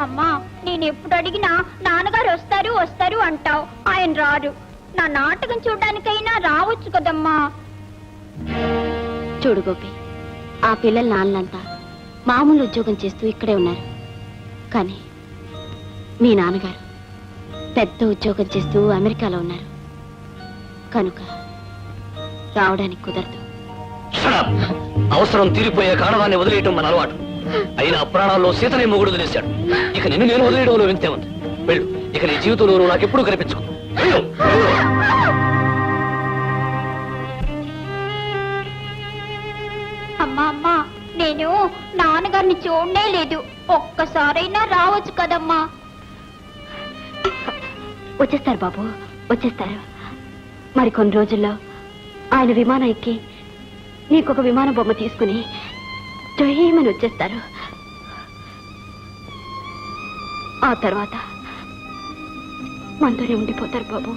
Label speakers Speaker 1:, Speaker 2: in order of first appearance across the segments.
Speaker 1: అమ్మా నేను ఎప్పుడు అడిగినా నాన్నగారు వస్తారు వస్తారు అంటావు, ఆయన రారు. నా నాటకం చూడడానికైనా రావచ్చు కదమ్మా.
Speaker 2: చూడు గోపి, ఆ పిల్లల నాన్నలంతా మామూలు ఉద్యోగం చేస్తూ ఇక్కడే ఉన్నారు. కానీ మీ నాన్నగారు పెద్ద ఉద్యోగం చేస్తూ అమెరికాలో ఉన్నారు కనుక రావడానికి కుదరదు.
Speaker 3: అవసరం తీరిపోయే కారణాన్ని వదిలేయటం మన అలవాటు. అయినా ప్రాణాల్లో సీతనే మొగుడు వదిలేశాడు. ఇక నిన్ను నేను వదిలేయడంలో వింతే ఉంది. వెళ్ళు, ఇక నీ జీవితంలో నాకెప్పుడు కనిపించుకో. వెళ్ళు.
Speaker 1: అమ్మా అమ్మా, నేను నాన్నగారిని చూడనే లేదు. ఒక్కసారైనా రావచ్చు కదమ్మా.
Speaker 2: వచ్చేస్తారు బాబు, వచ్చేస్తారు. మరి కొన్ని రోజుల్లో ఆయన విమానం ఎక్కి నీకొక విమాన బొమ్మ తీసుకుని జయమని వచ్చేస్తారు. ఆ తర్వాత మనతోనే ఉండిపోతారు బాబు.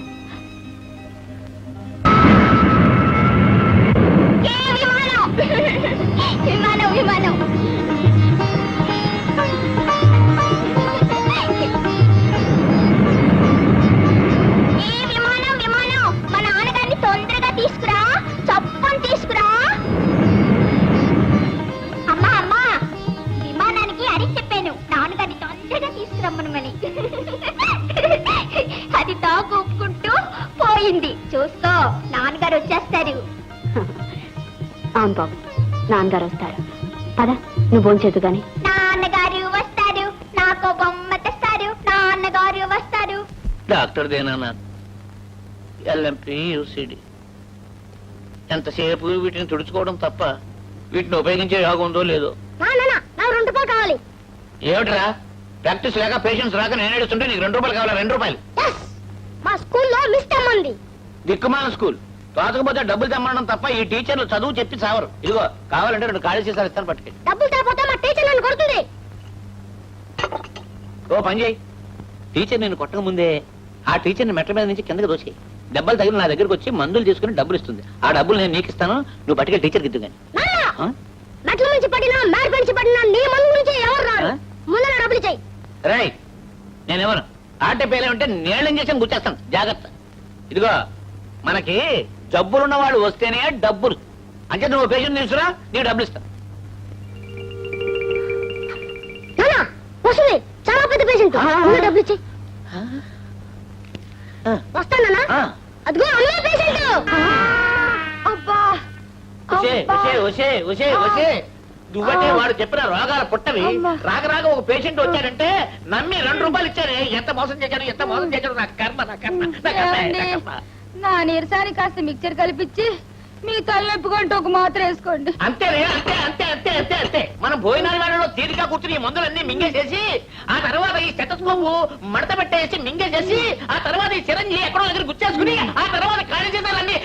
Speaker 1: విమానం విమానం తీసుకురా, చప్పని తీసుకురా. అమ్మా అమ్మా, విమానానికి అడిగి చెప్పాను నాన్నగారిని తొందరగా తీసుకురమ్మనమని. అది తాగు ఒప్పుకుంటూ పోయింది. చూసుకో, నాన్నగారు వచ్చేస్తారు.
Speaker 2: అవును బాబు, నాన్నగారు వస్తారు. పద, నువ్వు భోంచేదు గాని.
Speaker 1: నాన్నగారు వస్తారు, నాకు బొమ్మ తెస్తారు. నాన్నగారు వస్తారు.
Speaker 3: డాక్టర్ దేనా ఎల్ఎంపీ యూసిడి ఎంతసేపు వీటిని తుడుచుకోవడం తప్ప వీటిని ఉపయోగించే యోగం ఉందో లేదో.
Speaker 1: నాకు 2 రూపాయలు కావాలి.
Speaker 3: ఏమిట్రా, ప్రాక్టీస్ లేక పేషెంట్స్ రాక నేను ఏడుస్తుంటే నీకు 2 రూపాయలు కావాలా? 2 రూపాయలు
Speaker 1: మా స్కూల్లో మిస్ తెమ్మంది.
Speaker 3: దిక్కుమాల స్కూల్, కాకపోతే డబ్బులు తెమ్మడం తప్ప ఈ టీచర్లు చదువు చెప్పి సావరు. ఇదిగో కావాలంటే 2 ఖాళీ సీసాలు ఇస్తాను, పట్టుకెళ్ళి.
Speaker 1: డబ్బులు తేపోతే మా టీచర్ నన్ను కొడుతుంది.
Speaker 3: ఓ పని చేయి, టీచర్ నేను కొట్టక ముందే ఆ టీచర్ని మెట్ల మీద నుంచి కిందకి దోచేయి. దెబ్బలు తగిలి నా దగ్గరకు వచ్చి మందులు తీసుకుని డబ్బులు ఇస్తుంది. ఆ డబ్బులు నేను నీకు ఇస్తాను, నువ్వు పట్టుకెళ్ళి టీచర్కి ఇద్దు కానీ.
Speaker 1: మెట్ల నుంచి పడినా మేడ నుంచి పడినా నీ మందు నుంచి ఎవరు రారు. ముందు డబ్బులు చెయ్యి.
Speaker 3: రై, నేనెవరు ఆటే పేలే ఉంటే నేళ్ళం చేసాను గుర్చేస్తాను, జాగ్రత్త. ఇదిగో మనకి జబ్బులున్న వాళ్ళు వస్తేనే డబ్బులు. అంటే నువ్వు పేషెంట్ తీసుకురా, నీకు డబ్బులు ఇస్తా.
Speaker 1: వస్తుంది, చాలా పెద్ద పేషెంట్. డబ్బులు ఇచ్చి వస్తానా? అదిగో అమ్మే పేషెంట్. అబ్బా,
Speaker 3: నువ్వంటే వాడు చెప్పిన రోగాలు పుట్టవి. రాక రాక ఒక పేషెంట్ వచ్చాడంటే నమ్మి 2 రూపాయలు ఇచ్చారే. ఎంత మోసం చేశాడు, ఎంత మోసం చేశాడు. నా కర్మ, నా కర్మ, నా కర్మ.
Speaker 1: నా నీరసానికి కాస్త మిక్చర్ కలిపించి మీ తలనొప్పుకుంటూ ఒక మాత్ర వేసుకోండి.
Speaker 3: అంతేనే, అంతే అంతే అంతే అంతే అంతే. మనం భోజనాల వేళలో తీరిగా కూర్చుని ఈ మందులన్నీ మింగేసేసి ఆ తర్వాత ఈ స్టెతస్కోప్ మడత పెట్టేసి మింగేసేసి ఆ తర్వాత ఈ చిరంజి ఎక్కడో దగ్గర గుచ్చేసుకుని ఆ తర్వాత ఖాళీ చేసాలన్నీ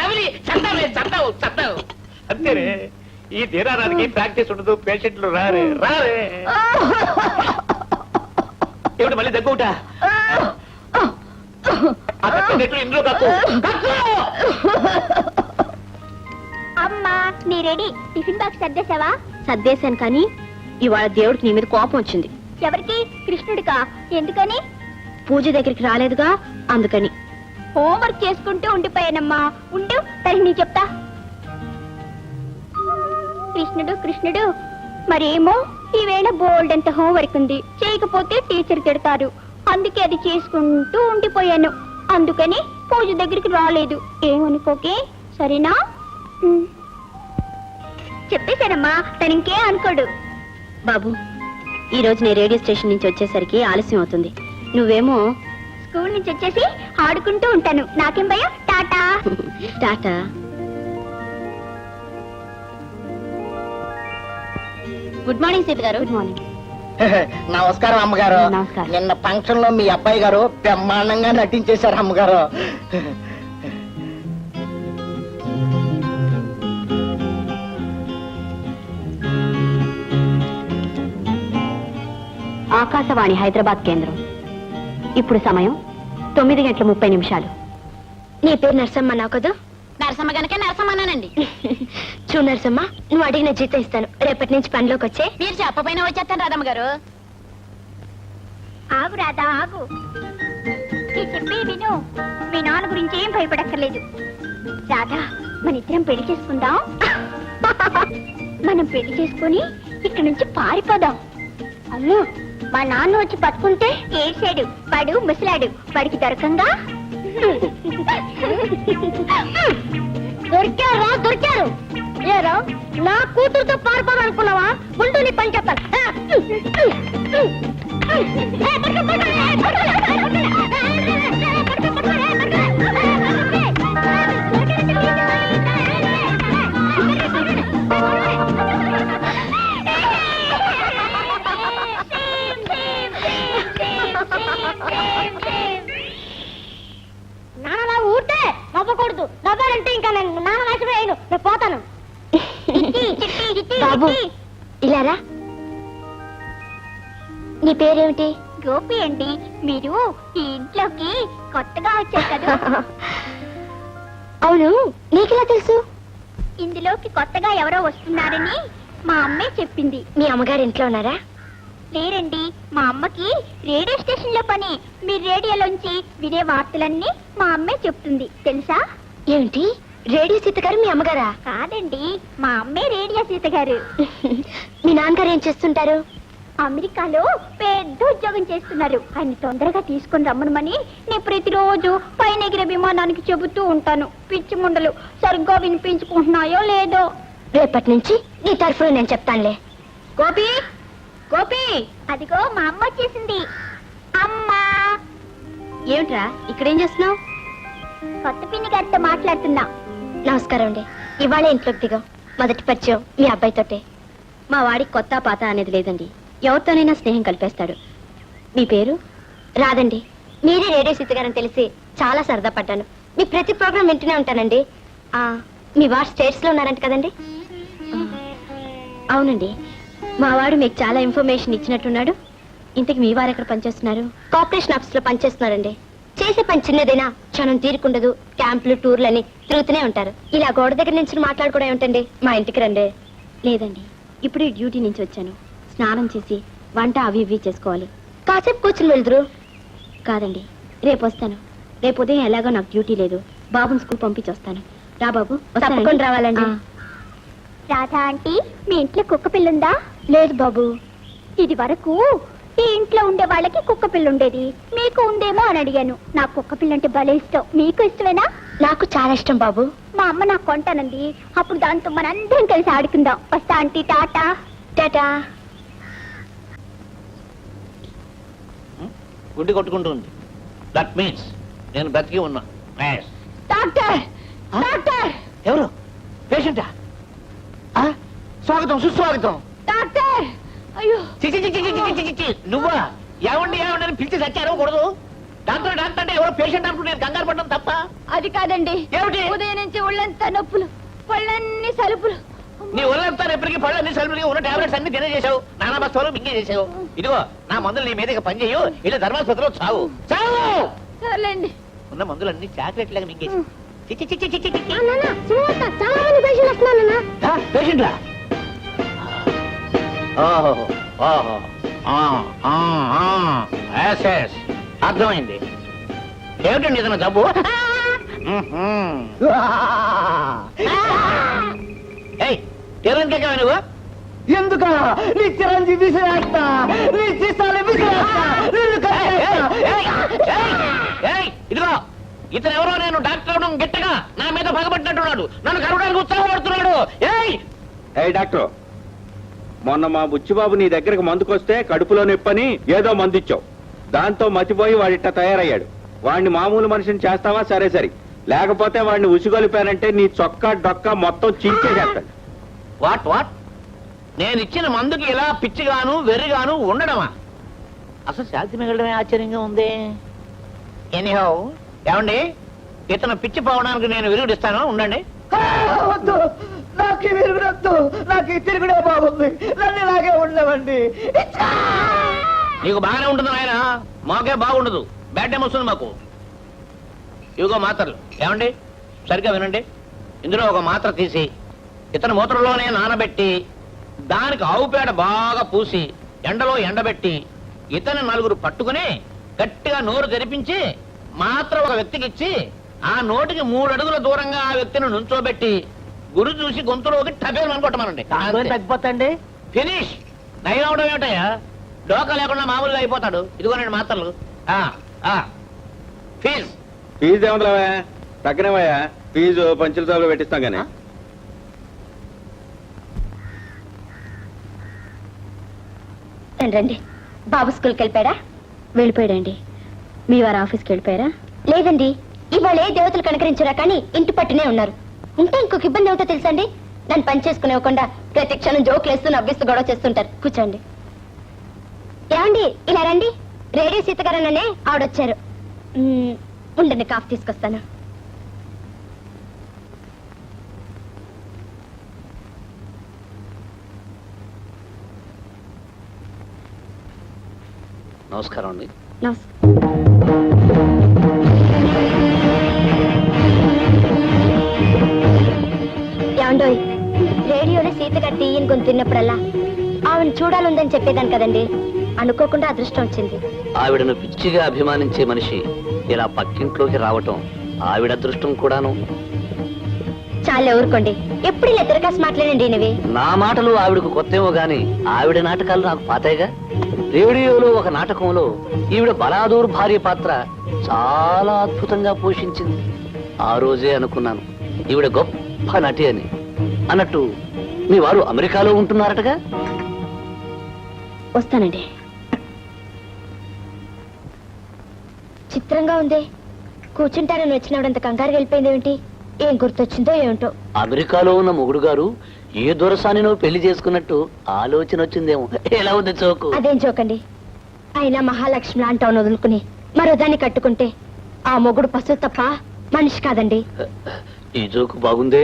Speaker 3: నవిలి చందావు. అంతేనే, ఈ తీరానికి ప్రాక్టీస్ ఉండదు, పేషెంట్లు రారే రారే. ఏమిటి మళ్ళీ దగ్గుట? ఇంట్లో
Speaker 1: అమ్మా, నీ రెడీ. టిఫిన్ బాక్స్ సర్దేశావా?
Speaker 2: సర్దేశాను, కానీ ఇవాళ దేవుడికి నీ మీద కోపం వచ్చింది.
Speaker 1: ఎవరికి? కృష్ణుడికా? ఎందుకని?
Speaker 2: పూజ దగ్గరికి రాలేదుగా, అందుకని.
Speaker 1: హోంవర్క్ చేసుకుంటూ ఉండిపోయానమ్మా. ఉండు, తనకి నీ చెప్తా. కృష్ణుడు కృష్ణుడు, మరేమో ఈవేళ బోల్డ్ అంత హోంవర్క్ ఉంది, చేయకపోతే టీచర్ తిడతారు. అందుకే అది చేసుకుంటూ ఉండిపోయాను. అందుకని పూజ దగ్గరికి రాలేదు. ఏమనుకోకే, సరేనా? చెప్పేశానమ్మా, తను ఇంకే అనుకోడు.
Speaker 2: బాబు, ఈ రోజు నేను రేడియో స్టేషన్ నుంచి వచ్చేసరికి ఆలస్యం అవుతుంది. నువ్వేమో
Speaker 1: స్కూల్ నుంచి వచ్చేసి ఆడుకుంటూ ఉంటాను. నాకేం భయం. టాటా.
Speaker 2: టాటా. గుడ్ మార్నింగ్ సీత గారు. Good morning.
Speaker 4: నమస్కారం అమ్మగారు.
Speaker 2: నమస్కారం.
Speaker 4: నిన్న ఫంక్షన్ లో మీ అబ్బాయి గారు బ్రహ్మాండంగా నటించేశారు అమ్మగారు.
Speaker 2: ఆకాశవాణి హైదరాబాద్ కేంద్రం. ఇప్పుడు సమయం 9:30.
Speaker 1: నీ పేరు నరసమ్మ నా కదా? నరసమ్మ గనక నరసమ్మనండి. చూ నరసమ్మ, నువ్వు అడిగిన జీతం ఇస్తాను. రేపటి నుంచి పనిలోకి వచ్చే. మీరు చెప్పపోయినా వచ్చేస్తాను రాదమ్మ గారు. ఆగు రాధా ఆగు. నేను చెప్పే విను. మీ నాన్న గురించి ఏం భయపడక్కర్లేదు. రాధా, మన ఇద్దరం పెళ్లి చేసుకుందాం. మనం పెళ్లి చేసుకుని ఇక్కడ నుంచి పారిపోదాం. అమ్మో, మా నాన్న వచ్చి పట్టుకుంటే ఏడ్చాడు. వాడు ముసలాడు, వాడికి దొరకంగా. దొరికారా? దొరికారు. ఏరా, నా కూతురుతో పారిపోవాలనుకున్నావా? ముందు నీ పని చెప్తాను. నాన్నలా ఊరితే నవ్వకూడదు. నవ్వాలంటే ఇంకా నేను నాన్న నాశనం అయ్యాను. నేను పోతాను.
Speaker 2: బాబు, ఇలారా. నీ పేరేమిటి?
Speaker 1: గోపి అండి. మీరు ఈ ఇంట్లోకి కొత్తగా వచ్చారు కదా.
Speaker 2: అవును, నీకెలా తెలుసు?
Speaker 1: ఇందులోకి కొత్తగా ఎవరో వస్తున్నారని మా అమ్మే చెప్పింది.
Speaker 2: మీ అమ్మగారు ఇంట్లో ఉన్నారా?
Speaker 1: లేరండి, మా అమ్మకి రేడియో స్టేషన్ లో పని. మీరు రేడియోలోంచి వినే వార్తలన్నీ మా అమ్మే చెప్తుంది, తెలుసా?
Speaker 2: ఏమిటి, రేడియో సీత గారు మీ అమ్మగారా?
Speaker 1: కాదండి, మా అమ్మే రేడియో సీత గారు.
Speaker 2: మీ నాన్నగారు ఏం చేస్తుంటారు?
Speaker 1: అమెరికాలో పెద్ద ఉద్యోగం చేస్తున్నారు. ఆయన తొందరగా తీసుకుని రమ్మనమని నేను ప్రతిరోజు పైన ఎగిరే విమానానికి చెబుతూ ఉంటాను. పిచ్చి ముండలు సరిగ్గా వినిపించుకుంటున్నాయో లేదో.
Speaker 2: రేపటి నుంచి నీ తరఫున నేను చెప్తానులే.
Speaker 1: గోపి, గోపి, అదిగో మా అమ్మ వచ్చేసింది. అమ్మా.
Speaker 2: ఏమిట్రా, ఇక్కడేం చేస్తున్నావు?
Speaker 1: కొత్త పిన్ని గారితో మాట్లాడుతున్నా.
Speaker 2: నమస్కారం అండి. ఇవాళ ఇంట్లోకి దిగాం. మొదటి పరిచయం మీ అబ్బాయితోటే. మా వాడికి కొత్త పాత అనేది లేదండి. ఎవరితోనైనా స్నేహం కలిపేస్తాడు. మీ పేరు? రాదండి. మీరే రేడియో సీతగారని తెలిసి చాలా సరదా పడ్డాను. మీ ప్రతి ప్రోగ్రాం వింటూనే ఉంటానండి. మీ వాడు స్టేట్స్ లో ఉన్నారంట కదండి? అవునండి. మా వాడు మీకు చాలా ఇన్ఫర్మేషన్ ఇచ్చినట్టున్నాడు. ఇంతకు మీ వారు ఎక్కడ పనిచేస్తున్నారు? కార్పొరేషన్ ఆఫీస్ లో పనిచేస్తున్నారండి. చేసే పని చిన్నదైనా క్షణం తీరుకుండదు. క్యాంపులు, టూర్లని తిరుగుతూనే ఉంటారు. ఇలా గోడ దగ్గర నుంచి మాట్లాడుకోవడం ఏమిటండి? మా ఇంటికి రండి. లేదండి, ఇప్పుడే డ్యూటీ నుంచి వచ్చాను. స్నానం చేసి వంట అవి ఇవి చేసుకోవాలి. కాసేపు కూర్చుని వెళ్దురు. కాదండి, రేపు వస్తాను. రేపు ఉదయం ఎలాగో నాకు డ్యూటీ లేదు. బాబుని స్కూల్ పంపించి వస్తాను. రా బాబు. తప్పకుండా రావాలండి.
Speaker 1: రాధా ఆంటీ, మీ ఇంట్లో కుక్క పిల్లుందా?
Speaker 2: లేదు బాబు.
Speaker 1: ఇది వరకు ఈ ఇంట్లో ఉండే వాళ్ళకి కుక్క పిల్ల ఉండేది. మీకు ఉందేమో అని అడిగాను. నాకు కుక్క పిల్ల అంటే భలే ఇష్టం. మీకు ఇష్టమేనా?
Speaker 2: నాకు చాలా ఇష్టం బాబు.
Speaker 1: మా అమ్మ నాకు కొంటానంది. అప్పుడు దాంతో మనందరం కలిసి ఆడుకుందాం. వస్తా ఆంటీ, టాటా.
Speaker 2: టాటా.
Speaker 3: గుడ్డి కొట్టుకుంటుంది. దట్ మీన్స్ నేను బ్రతికి ఉన్నా.
Speaker 1: డాక్టర్, డాక్టర్,
Speaker 3: ఎవరు? పేషెంటా? స్వాగతం, సుస్వాగతం.
Speaker 1: డాక్టర్. అయ్యో,
Speaker 3: నువ్వా? ఏమండి ఏమండి పిలిచి సచ్చారో కూడదు. డాక్టర్ డాక్టర్ అంటే ఎవరో పేషెంట్ అంటూ నేను కంగారు పడ్డం తప్ప.
Speaker 1: అది కాదండి.
Speaker 3: ఏమిటి?
Speaker 1: ఉదయం నుంచి ఒళ్ళంతా నొప్పులు, పళ్ళన్నీ సలుపులు.
Speaker 3: నీ ఒళ్ళంతా ఎప్పటికీ పళ్ళన్నీ సలుపులుగా ఉన్న టాబ్లెట్స్ అన్ని తినేసేసావు. నానా బస్తాలు మింగే చేసావు. ఇదిగో నా మందులు నీ మీద పని చేయు. ఇలా ధర్మాసుపత్రిలో చావు చావు.
Speaker 1: సర్లేండి.
Speaker 3: ఉన్న మందులన్నీ చాక్లెట్ లాగా మింగేసి.
Speaker 1: చాలా మంది పేషెంట్లు వస్తున్నారన్నా.
Speaker 3: పేషెంట్లా? ఓహో ఓహో, అర్థమైంది. ఏమిటండి ఏదైనా జబ్బు? తీరానికే నువ్వు
Speaker 4: ఎందుక నీ చిరంజీవి విసిరేస్తా, నీ చిస్తాలు విసిరేస్తా, నిన్ను కట్టేస్తా.
Speaker 3: ఇదిగో ఇతను ఎవరో నేను డాక్టర్ అవడం గట్టిగా నా మీద పగబట్టినట్టున్నాడు. నన్ను కరవడానికి ఉత్సాహపడుతున్నాడు.
Speaker 5: ఏయ్ డాక్టర్, మొన్న మా బుచ్చిబాబు నీ దగ్గరకు మందుకొస్తే కడుపులో నొప్పని ఏదో మందిచ్చావు. దాంతో మతిపోయి వాడిట్ట తయారయ్యాడు. వాడిని మామూలు మనిషిని చేస్తావా? సరే సరి, లేకపోతే వాడిని ఉసిగొలిపానంటే నీ చొక్కా డొక్కా మొత్తం చించేసేస్తాడు.
Speaker 3: What what? నేను ఇచ్చిన మందుకి ఇలా పిచ్చిగాను వెర్రిగాను ఉండడమా? అసలు శాంతి మిగలడమే ఆశ్చర్యంగా ఉంది. ఎనీహౌ, ఏమండి, ఇతను పిచ్చి పోవడానికి నేను విరుగుడిస్తాను. ఉండండి.
Speaker 4: వద్దు, నాకు ఈ విరుగుడొద్దు. నాకు ఈ తిరుగుడే బాగుంది. నన్ను ఇలాగే ఉండవండి.
Speaker 3: నీకు బాగానే ఉంటుంది ఆయన, మాకే బాగుండదు. బ్యాడ్ టైం వస్తుంది మాకు. ఇవిగో మాత్రలు. ఏమండి, సరిగ్గా వినండి. ఇందులో ఒక మాత్ర తీసి ఇతను మూత్రలోనే నానబెట్టి దానికి ఆవు పేడ బాగా పూసి ఎండలో ఎండబెట్టి ఇతను నలుగురు పట్టుకుని గట్టిగా నోరు తెరిపించి మాత్రం ఒక వ్యక్తికి ఇచ్చి ఆ నోటికి 3 అడుగుల దూరంగా ఆ వ్యక్తిని నుంచోబెట్టి గురి చూసి గొంతులోకి టబేలు అనుకోవటమనండి.
Speaker 4: తగ్గిపోతండి.
Speaker 3: ఫినిష్. నయం అవడం ఏమిటయ్యా, డోకా లేకుండా మామూలుగా అయిపోతాడు. ఇదిగోనండి మాత్రలు. ఫీజు
Speaker 5: ఫీజు ఏమంటావా? తగ్గనేవయ్యా, ఫీజు పంచుల సభలో పెట్టిస్తాం కానీ.
Speaker 2: రండి. బాబు స్కూల్కి వెళ్ళిపోయాడా? వెళ్ళిపోయాడండి. మీ వారు ఆఫీస్కి వెళ్ళిపోయారా?
Speaker 1: లేదండి, ఇవాళ ఏ దేవతలు కనకరించారా కానీ ఇంటి పట్టునే ఉన్నారు. ఉంటే ఇంకొక ఇబ్బంది ఏమిటో తెలుసండి, నన్ను పని చేసుకునేవ్వకుండా ప్రతి క్షణం జోకులు వేస్తూ నవ్విస్తూ గొడవ చేస్తుంటారు.
Speaker 2: కూర్చోండి.
Speaker 1: ఏమండి ఇలా రండి, రేడియో సీతగారననే ఆవిడొచ్చారు. ఉండండి, కాఫీ తీసుకొస్తాను.
Speaker 3: నమస్కారం అండి.
Speaker 1: ఏమండోయ్, రేడియోలో సీతగారు టీయని గొంతున్నప్పుడల్లా ఆవిడని చూడాలందని చెప్పేదాన్ని కదండి. అనుకోకుండా అదృష్టం వచ్చింది.
Speaker 6: ఆవిడను పిచ్చిగా అభిమానించే మనిషి ఇలా పక్కింట్లోకి రావటం ఆవిడ అదృష్టం కూడాను.
Speaker 1: చాలా ఊరుకోండి, ఎప్పుడు ఇలా తిరగాసి మాట్లాడండి. ఇనవి
Speaker 6: నా మాటలు ఆవిడకు కొత్తేమో గాని ఆవిడ నాటకాలు నాకు పాతాయిగా. రేడియోలో ఒక నాటకంలో ఈవిడ బలాదూర్ భార్య పాత్ర చాలా అద్భుతంగా పోషించింది. ఆ రోజే అనుకున్నాను ఈవిడ గొప్ప నటి అని. అన్నట్టు మీ వారు అమెరికాలో ఉంటున్నారటగా?
Speaker 2: వస్తానండి.
Speaker 1: చిత్రంగా ఉంది. కూర్చుంటారని వచ్చినప్పుడంత కంగారు వెళ్ళిపోయింది ఏమిటి? ఏం గుర్తొచ్చిందో ఏమిటో.
Speaker 6: అమెరికాలో ఉన్న మొగుడు గారు ఏ దొరసానినో పెళ్లి చేసుకున్నట్టు ఆలోచన వచ్చిందేమో. ఎలా ఉంది చోకు?
Speaker 1: అదేం జోకండి. అయినా మహాలక్ష్మి లాంటి వదులుకుని మరో దాన్ని కట్టుకుంటే ఆ మొగుడు పశువు తప్ప మనిషి కాదండి.
Speaker 6: ఈ జోకు బాగుందే.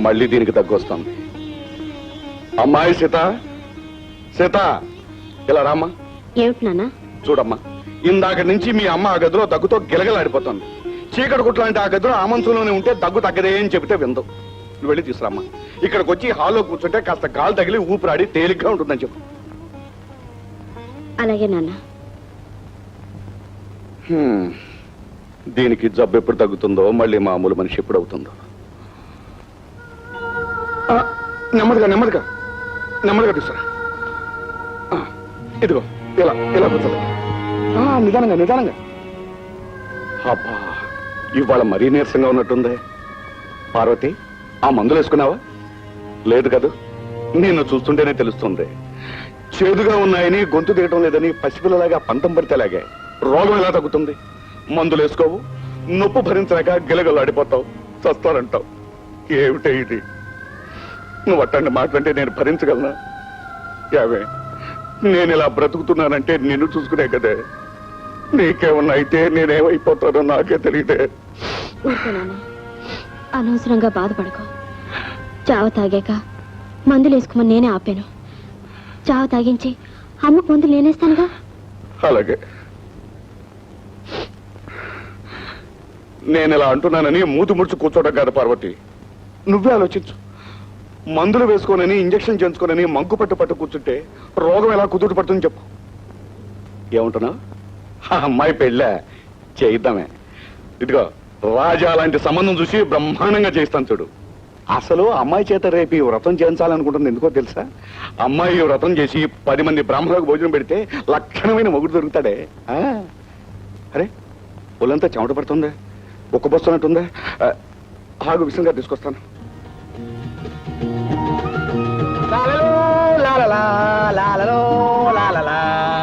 Speaker 7: మళ్ళీ దీనికి తగ్గొస్తుంది. అమ్మాయి సీత, సీత ఇలా రామ్మా.
Speaker 2: ఏమిటి నాన్న?
Speaker 7: చూడమ్మా, ఇందాక నుంచి మీ అమ్మ ఆ గదిలో దగ్గుతో గిలగలాడిపోతుంది. చీకటి కుట్లాంటి ఆ గదిలో ఆ మంచంలోనే ఉంటే దగ్గు తగ్గదే అని చెబితే విందు. నువ్వు వెళ్ళి తీసుకురామ్మా. ఇక్కడికి వచ్చి హాల్లో కూర్చుంటే కాస్త గాలి తగిలి ఊపిరాడి తేలిగ్గా ఉంటుందని చెప్పు.
Speaker 2: అలాగే నాన్న.
Speaker 7: దీనికి జబ్బు ఎప్పుడు తగ్గుతుందో, మళ్ళీ మామూలు మనిషి ఎప్పుడు అవుతుందో. నెమ్మదిగా నెమ్మదిగా నెమ్మదిగా తీసుకురా. ఇదిగో ఇలా ఇలా కూర్చోండి. నిదానంగా నిదానంగా. అబ్బా, ఇవాళ మరీ నీరసంగా ఉన్నట్టుంది. పార్వతి, ఆ మందులు వేసుకున్నావా? లేదు కదూ. నిన్ను చూస్తుంటేనే తెలుస్తుంది. చేదుగా ఉన్నాయని, గొంతు దిగటం లేదని పసిపిల్లలాగా పంతం పడితేలాగే రోగం ఎలా తగ్గుతుంది? మందులు వేసుకోవు, నొప్పు భరించలేక గిలగలాడిపోతావు, చస్తారంటావు. ఏమిటే ఇది? నువ్వు అట్టండి మాట్లాడితే నేను భరించగలనా? యావే, నేను ఇలా బ్రతుకుతున్నానంటే నిన్ను చూసుకునే కదే. నీకేమన్నా అయితే నేనేమైపోతానో నాకే తెలియదే.
Speaker 2: అనవసరంగా బాధపడకు. చావ తాగాక మందులు వేసుకోమని నేనే ఆపాను. చావ తాగించి అమ్మకు మందులు నేనేస్తానుగా.
Speaker 7: అలాగే. నేను ఇలా అంటున్నానని మూతి ముడుచు కూర్చోవడం కాదు పార్వతి. నువ్వే ఆలోచించు. మందులు వేసుకోనని, ఇంజక్షన్ చేయించుకోనని మంకు పట్టు కూర్చుంటే రోగం ఎలా కుదురు పడుతుంది చెప్పు. ఏమంటున్నావు? అమ్మాయి పెళ్ళా చేయిద్దామే. ఇదిగో రాజా లాంటి సంబంధం చూసి బ్రహ్మాండంగా చేయిస్తాను చూడు. అసలు అమ్మాయి చేత రేపు ఈ వ్రతం చేయించాలనుకుంటుంది. ఎందుకో తెలుసా? అమ్మాయి ఈ వ్రతం చేసి 10 మంది బ్రాహ్మణులకు భోజనం పెడితే లక్షణమైన మొగుడు దొరుకుతాడే. అరే, ఒళ్ళంతా చెమట పడుతుందే, ఉక్కబోస్తున్నట్టుందే. ఆగు, విషయంగా తీసుకొస్తాను.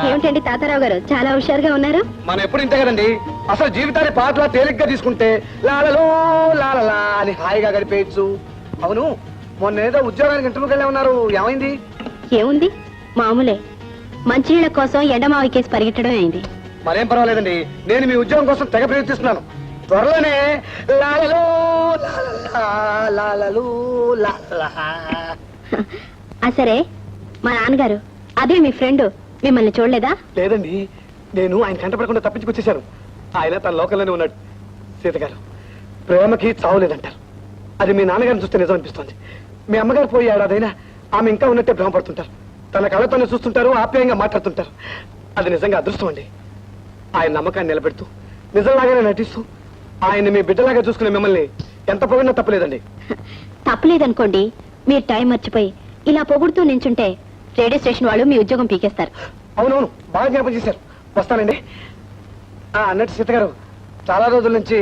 Speaker 2: ఏమిటండి తాతారావు గారు, చాలా హుషారుగా ఉన్నారు.
Speaker 4: మనం ఎప్పుడు ఇంతే కదండి. అసలు జీవితాన్ని పాటలా తేలిగ్గా తీసుకుంటే లాలలో లాలలా అని హాయిగా గడిపేయచ్చు. అవును, మొన్న ఏదో ఉద్యోగానికి ఇంటర్వ్యూకి వెళ్ళే ఉన్నారు, ఏమైంది?
Speaker 2: ఏముంది, మామూలే. మంచినీళ్ళ కోసం ఎండమావి కేసు పరిగెట్టడం అయింది.
Speaker 4: మరేం పర్వాలేదండి, నేను మీ ఉద్యోగం కోసం తెగ ప్రయత్నిస్తున్నాను. త్వరలోనే లాలలు లాలలా, లాలలు లాలలా.
Speaker 2: సరే, మా నాన్నగారు అదే మీ ఫ్రెండ్ మిమ్మల్ని చూడలేదా?
Speaker 4: లేదండి, నేను ఆయన కంటపడకుండా తప్పించుకొచ్చేశాను. ఆయన తన లోకంలోనే ఉన్నాడు. సీత గారు, ప్రేమకి చావు లేదంటారు. అది మీ నాన్నగారిని చూస్తే నిజం అనిపిస్తోంది. మీ అమ్మగారు పోయి ఏడాదైనా ఆమె ఇంకా ఉన్నట్టే భ్రమపడుతుంటారు. తన కళ్ళతోనే చూస్తుంటారు, ఆప్యాయంగా మాట్లాడుతుంటారు. అది నిజంగా అదృష్టం అండి. ఆయన నమ్మకాన్ని నిలబెడుతూ నిజంలాగానే నటిస్తూ ఆయన మీ బిడ్డలాగా చూసుకునే మిమ్మల్ని ఎంత పొగిడినా తప్పలేదండి.
Speaker 2: తప్పలేదనుకోండి, మీరు టైం మర్చిపోయి ఇలా పొగుడుతూ నించుంటే రేడియో స్టేషన్ వాళ్ళు మీ ఉద్యోగం పీకేస్తారు.
Speaker 4: అవునవును, బాగా జ్ఞాపకం చేశారు. వస్తానండి. అన్నట్టు సీత గారు, చాలా రోజుల నుంచి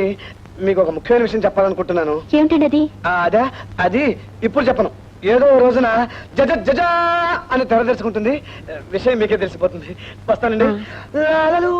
Speaker 4: మీకు ఒక ముఖ్యమైన విషయం చెప్పాలనుకుంటున్నాను.
Speaker 2: ఏమిటండి అది?
Speaker 4: అదా, అది ఇప్పుడు చెప్పను. ఏదో ఓ రోజున జజ జజా అని తెర తెరుచుకుంటుంది. విషయం మీకే తెలిసిపోతుంది. వస్తానండి. లాలలు